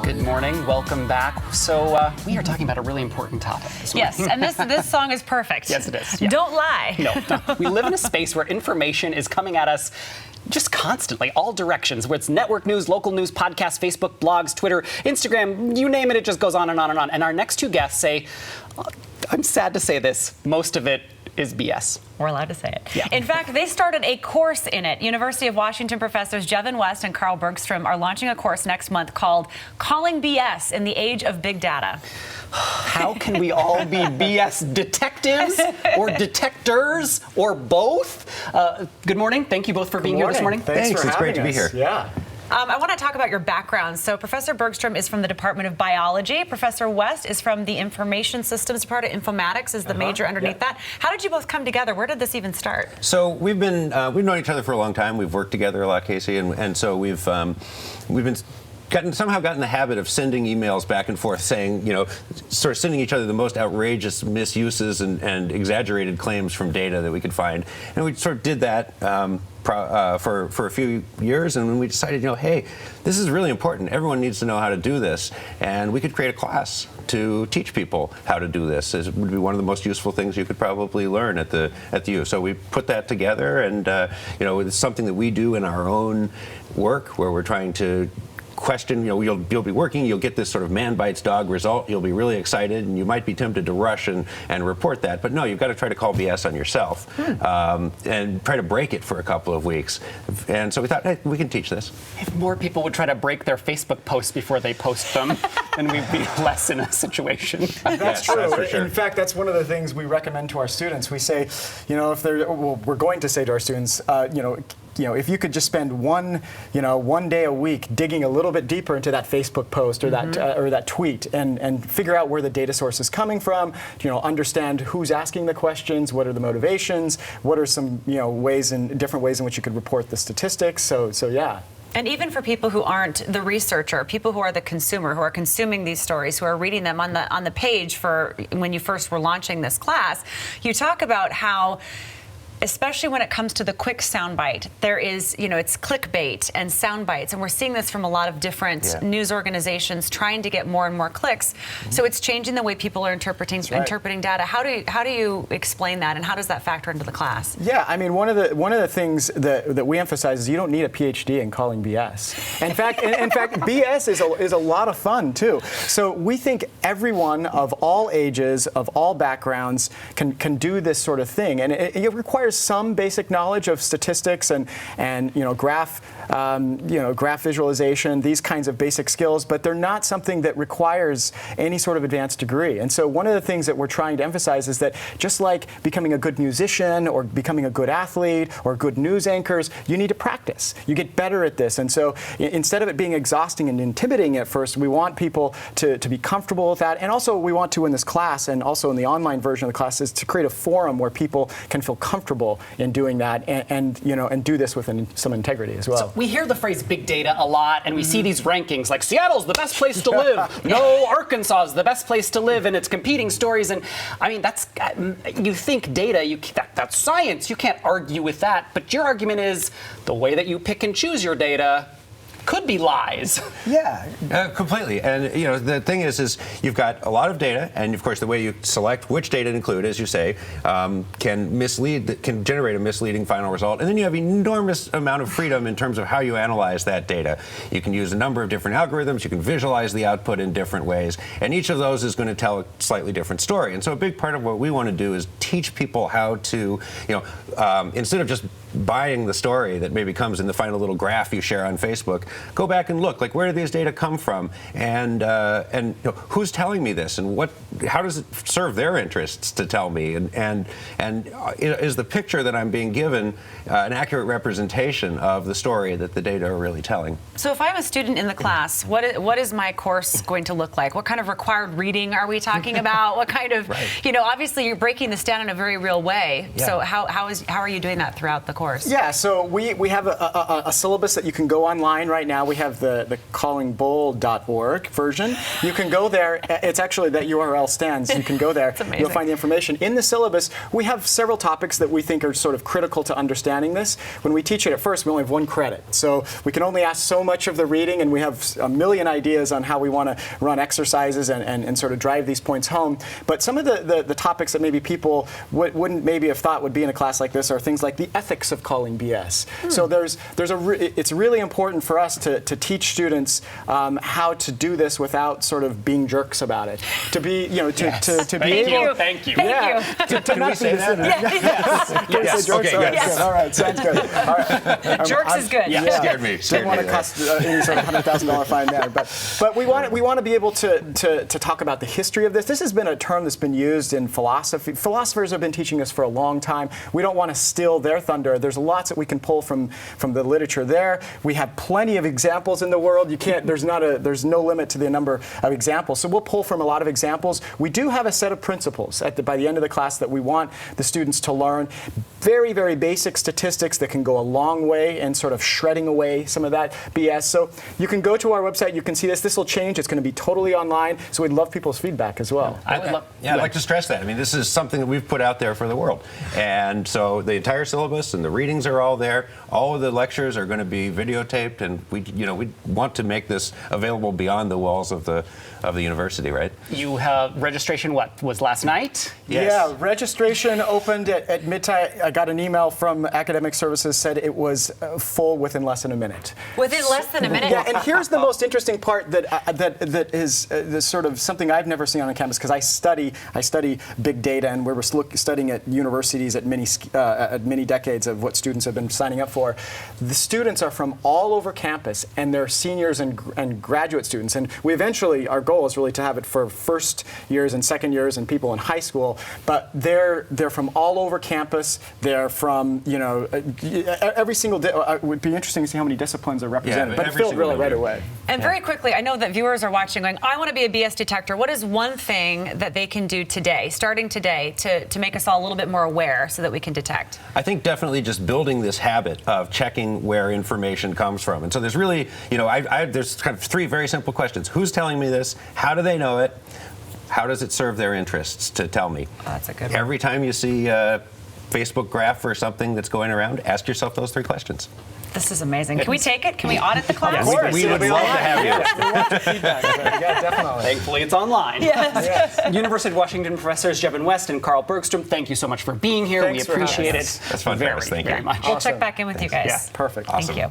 Good morning. Welcome back. So we are talking about a really important topic this morning. Yes, and this song is perfect. Yes, it is. Yeah. Don't lie. No. We live in a space where information is coming at us just constantly, all directions, where it's network news, local news, podcasts, Facebook, blogs, Twitter, Instagram, you name it, it just goes on and on and on. And our next two guests say, I'm sad to say this, most of it is BS. We're allowed to say it. Yeah. In fact, they started a course in it. University of Washington professors Jevin West and Carl Bergstrom are launching a course next month called Calling BS in the Age of Big Data. How can we all be BS detectives or detectors or both? Good morning. Thank you both for being here this morning. Thanks. It's great to be here. Yeah. I want to talk about your background. So Professor Bergstrom is from the Department of Biology. Professor West is from the Information Systems Department. Informatics is the major underneath that. How did you both come together? Where did this even start? So we've known each other for a long time. We've worked together a lot, Casey, and so we've been somehow gotten the habit of sending emails back and forth saying, sort of sending each other the most outrageous misuses and exaggerated claims from data that we could find. And we sort of did that for a few years, and when we decided, hey, this is really important. Everyone needs to know how to do this, and we could create a class to teach people how to do this. It would be one of the most useful things you could probably learn at the U. So we put that together, and it's something that we do in our own work, where we're trying to question, you'll be working, you'll get this sort of man bites dog result, you'll be really excited, and you might be tempted to rush and report that, but no, you've got to try to call BS on yourself and try to break it for a couple of weeks. And so we thought, hey, we can teach this. If more people would try to break their Facebook posts before they post them, then we'd be less in a situation. That's true. That's for sure. In fact, that's one of the things we recommend to our students. We say, if we're going to say to our students, if you could just spend one day a week digging a little bit deeper into that Facebook post or that tweet and figure out where the data source is coming from, understand who's asking the questions, what are the motivations, what are some different ways in which you could report the statistics. So yeah. And even for people who aren't the researcher, people who are the consumer, who are consuming these stories, who are reading them on the page for when you first were launching this class, you talk about how, especially when it comes to the quick soundbite, there is, it's clickbait and sound bites, and we're seeing this from a lot of different news organizations trying to get more and more clicks. So it's changing the way people are interpreting data. How do you explain that, and how does that factor into the class? Yeah, I mean, one of the things that we emphasize is you don't need a PhD in calling BS. In fact, BS is a lot of fun too. So we think everyone of all ages, of all backgrounds, can do this sort of thing, and it requires some basic knowledge of statistics and graph visualization, these kinds of basic skills, but they're not something that requires any sort of advanced degree. And so one of the things that we're trying to emphasize is that just like becoming a good musician or becoming a good athlete or good news anchors, you need to practice. You get better at this. And so instead of it being exhausting and intimidating at first, we want people to be comfortable with that. And also we want to, in this class and also in the online version of the class, is to create a forum where people can feel comfortable in doing that and do this with some integrity as well. So we hear the phrase big data a lot, and we see these rankings like Seattle's the best place to live. No, Arkansas is the best place to live, and it's competing stories. And I mean, you think data, that's science. You can't argue with that. But your argument is the way that you pick and choose your data could be lies. Yeah, completely. And the thing is you've got a lot of data, and of course the way you select which data to include, as you say, can generate a misleading final result. And then you have enormous amount of freedom in terms of how you analyze that data. You can use a number of different algorithms. You can visualize the output in different ways, and each of those is going to tell a slightly different story. And so a big part of what we want to do is teach people how to, instead of just buying the story that maybe comes in the final little graph you share on Facebook, go back and look, like, where do these data come from, and who's telling me this, and how does it serve their interests to tell me, and is the picture that I'm being given an accurate representation of the story that the data are really telling? So if I'm a student in the class, what is my course going to look like? What kind of required reading are we talking about? What kind of, obviously you're breaking this down in a very real way. Yeah. So how are you doing that throughout the course? course? Yeah, so we have a syllabus that you can go online right now. We have the callingbold.org version. You can go there. It's actually that URL stands. You can go there. It's amazing. You'll find the information. In the syllabus, we have several topics that we think are sort of critical to understanding this. When we teach it at first, we only have 1 credit. So we can only ask so much of the reading, and we have a million ideas on how we want to run exercises and sort of drive these points home. But some of the topics that maybe people wouldn't maybe have thought would be in a class like this are things like the ethics of calling BS. So it's really important for us to teach students how to do this without sort of being jerks about it. To be, to be able. Thank you. Yeah, to not be this. Yes. Yes. Okay, All right, yes. good. All right, sounds good. All right. Jerks is good. Yeah. Scared me. Don't want to cost any sort of $100,000 fine there, but we want to be able to talk about the history of this. This has been a term that's been used in philosophy. Philosophers have been teaching this for a long time. We don't want to steal their thunder. There's lots that we can pull from the literature there. We have plenty of examples in the world. You can't. There's no limit to the number of examples. So we'll pull from a lot of examples. We do have a set of principles by the end of the class that we want the students to learn. Very, very basic statistics that can go a long way in sort of shredding away some of that BS. So you can go to our website. You can see this. This will change. It's going to be totally online. So we'd love people's feedback as well. I'd like to stress that. I mean, this is something that we've put out there for the world. And so the entire syllabus and the readings are all there. All of the lectures are going to be videotaped, and we want to make this available beyond the walls of the university, right? You have registration, what, was last night? Yes. Yeah, registration opened at midnight. I got an email from Academic Services said it was full within less than a minute. Within less than a minute? Yeah, and here's the most interesting part that is sort of something I've never seen on a campus, because I study big data, and we were studying at universities at many decades of what students have been signing up for. The students are from all over campus, and they're seniors and graduate students, and we eventually, our goal is really to have it for first years and second years and people in high school, but they're from all over campus. They're from every single it would be interesting to see how many disciplines are represented, but it filled really right away. And very quickly, I know that viewers are watching going, I want to be a BS detector. What is one thing that they can do today, starting today, to make us all a little bit more aware so that we can detect? I think definitely just building this habit of checking where information comes from. And so there's really, there's kind of 3 very simple questions. Who's telling me this? How do they know it? How does it serve their interests to tell me? Oh, that's a good one. Every time you see a Facebook graph or something that's going around, ask yourself those 3 questions. This is amazing. Can we take it? Can we audit the class? Of course. We would love to have you. We want the feedback. Yeah, definitely. Thankfully, it's online. Yes. University of Washington professors Jevin West and Carl Bergstrom, thank you so much for being here. Thanks we for having appreciate us. it That's fun, very, Travis. Thank you. very much. We'll check back in with you guys. Yeah, Perfect. Thank you.